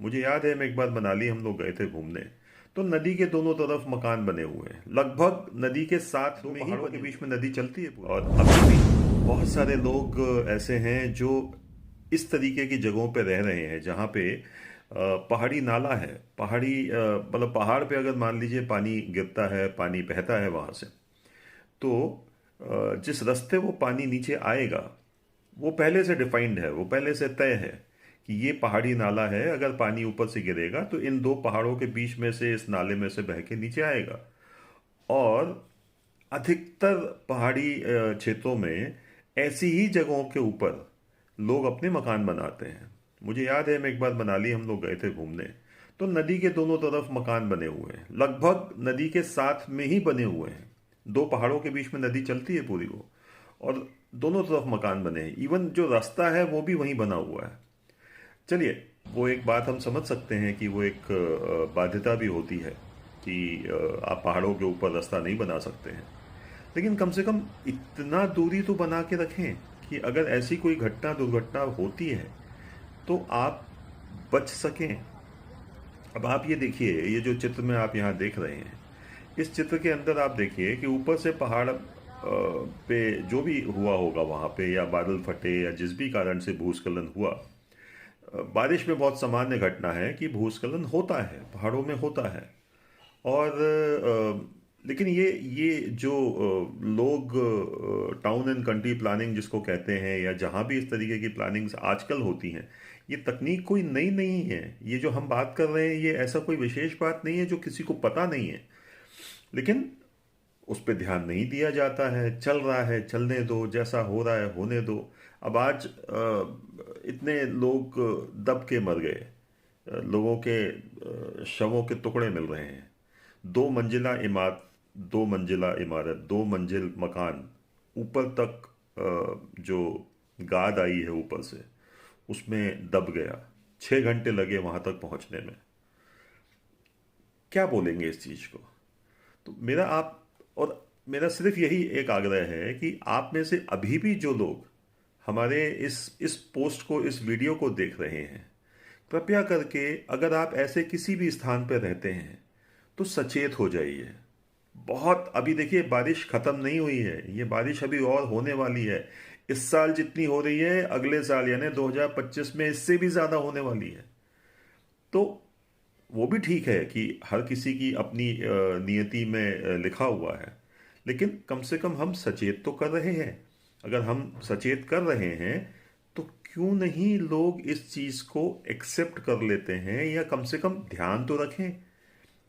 मुझे याद है मैं एक बार मनाली हम लोग गए थे घूमने। तो नदी के दोनों तरफ मकान बने हुए हैं, लगभग नदी के साथ में ही पहाड़ों के बीच में नदी चलती है पूरी। और अभी भी बहुत सारे लोग ऐसे हैं जो इस तरीके की जगहों पे रह रहे हैं जहाँ पे पहाड़ी नाला है, पहाड़ी मतलब पहाड़ पे अगर मान लीजिए पानी गिरता है, पानी बहता है वहाँ से, तो जिस रास्ते वो पानी नीचे आएगा वो पहले से डिफाइंड है, वो पहले से तय है कि ये पहाड़ी नाला है, अगर पानी ऊपर से गिरेगा तो इन दो पहाड़ों के बीच में से इस नाले में से बह के नीचे आएगा। और अधिकतर पहाड़ी क्षेत्रों में ऐसी ही जगहों के ऊपर लोग अपने मकान बनाते हैं। मुझे याद है मैं एक बार मनाली हम लोग गए थे घूमने। तो नदी के दोनों तरफ मकान बने हुए हैं, लगभग नदी के साथ में ही बने हुए हैं। दो पहाड़ों के बीच में नदी चलती है पूरी वो, और दोनों तरफ मकान बने हैं। इवन जो रास्ता है वो भी वहीं बना हुआ है। चलिए, वो एक बात हम समझ सकते हैं कि वो एक बाध्यता भी होती है कि आप पहाड़ों के ऊपर रास्ता नहीं बना सकते हैं, लेकिन कम से कम इतना दूरी तो बना के रखें कि अगर ऐसी कोई घटना दुर्घटना होती है तो आप बच सकें। अब आप ये देखिए, ये जो चित्र में आप यहाँ देख रहे हैं, इस चित्र के अंदर आप देखिए कि ऊपर से पहाड़ पे जो भी हुआ होगा वहाँ पे, या बादल फटे या जिस भी कारण से भूस्खलन हुआ, बारिश में बहुत सामान्य घटना है कि भूस्खलन होता है, पहाड़ों में होता है। और लेकिन ये जो लोग टाउन एंड कंट्री प्लानिंग जिसको कहते हैं, या जहाँ भी इस तरीके की प्लानिंग्स आजकल होती हैं, ये तकनीक कोई नई नहीं है। ये जो हम बात कर रहे हैं ये ऐसा कोई विशेष बात नहीं है जो किसी को पता नहीं है, लेकिन उस पर ध्यान नहीं दिया जाता है। चल रहा है, चलने दो, जैसा हो रहा है होने दो। अब आज इतने लोग दब के मर गए, लोगों के शवों के टुकड़े मिल रहे हैं। दो मंजिला इमारत, दो मंजिल मकान, ऊपर तक जो गाद आई है ऊपर से, उसमें दब गया। 6 घंटे लगे वहां तक पहुंचने में। क्या बोलेंगे इस चीज को? तो मेरा सिर्फ यही एक आग्रह है कि आप में से अभी भी जो लोग हमारे इस पोस्ट को, इस वीडियो को देख रहे हैं, कृपया करके अगर आप ऐसे किसी भी स्थान पर रहते हैं तो सचेत हो जाइए। बहुत अभी देखिए, बारिश खत्म नहीं हुई है, ये बारिश अभी और होने वाली है। इस साल जितनी हो रही है अगले साल यानी 2025 में इससे भी ज्यादा होने वाली है। तो वो भी ठीक है कि हर किसी की अपनी नियति में लिखा हुआ है, लेकिन कम से कम हम सचेत तो कर रहे हैं। अगर हम सचेत कर रहे हैं तो क्यों नहीं लोग इस चीज को एक्सेप्ट कर लेते हैं, या कम से कम ध्यान तो रखें।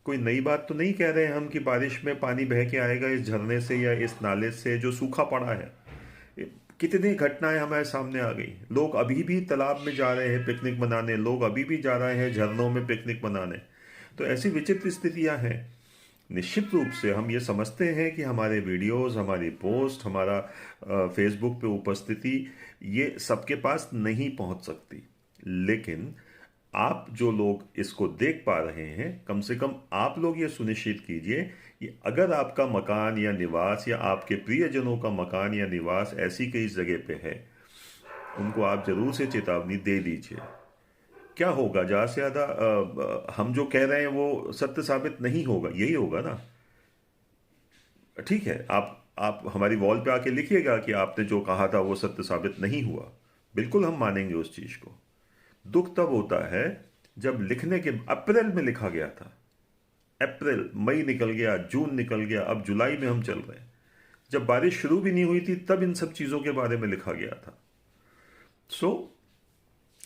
कोई नई बात तो नहीं कह रहे हैं हम कि बारिश में पानी बह के आएगा इस झरने से या इस नाले से जो सूखा पड़ा है। कितनी घटनाएं हमारे सामने आ गई। लोग अभी भी तालाब में जा रहे हैं पिकनिक मनाने, लोग अभी भी जा रहे हैं झरनों में पिकनिक मनाने। तो ऐसी विचित्र स्थितियां हैं। निश्चित रूप से हम ये समझते हैं कि हमारे वीडियोस, हमारी पोस्ट, हमारा फेसबुक पे उपस्थिति ये सबके पास नहीं पहुंच सकती, लेकिन आप जो लोग इसको देख पा रहे हैं, कम से कम आप लोग ये सुनिश्चित कीजिए कि अगर आपका मकान या निवास, या आपके प्रियजनों का मकान या निवास ऐसी कई जगह पे है, उनको आप जरूर से चेतावनी दे दीजिए। क्या होगा, ज़्यादा से ज़्यादा हम जो कह रहे हैं वो सत्य साबित नहीं होगा, यही होगा ना। ठीक है, आप हमारी वॉल पे आके लिखिएगा कि आपने जो कहा था वो सत्य साबित नहीं हुआ, बिल्कुल हम मानेंगे उस चीज़ को। दुख तब होता है जब लिखने के अप्रैल में लिखा गया था, अप्रैल, मई निकल गया, जून निकल गया, अब जुलाई में हम चल रहे हैं। जब बारिश शुरू भी नहीं हुई थी तब इन सब चीज़ों के बारे में लिखा गया था। सो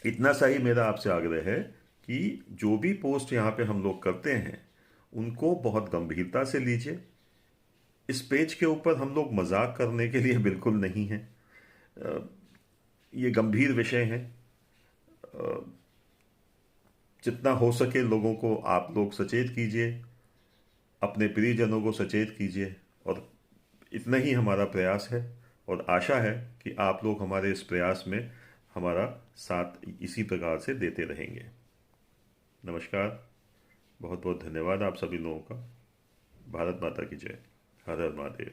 इतना सा ही मेरा आपसे आग्रह है कि जो भी पोस्ट यहाँ पे हम लोग करते हैं उनको बहुत गंभीरता से लीजिए। इस पेज के ऊपर हम लोग मजाक करने के लिए बिल्कुल नहीं है। ये गंभीर विषय है। जितना हो सके लोगों को आप लोग सचेत कीजिए, अपने प्रियजनों को सचेत कीजिए, और इतना ही हमारा प्रयास है। और आशा है कि आप लोग हमारे इस प्रयास में हमारा साथ इसी प्रकार से देते रहेंगे। नमस्कार, बहुत बहुत धन्यवाद आप सभी लोगों का। भारत माता की जय। हर हर महादेव।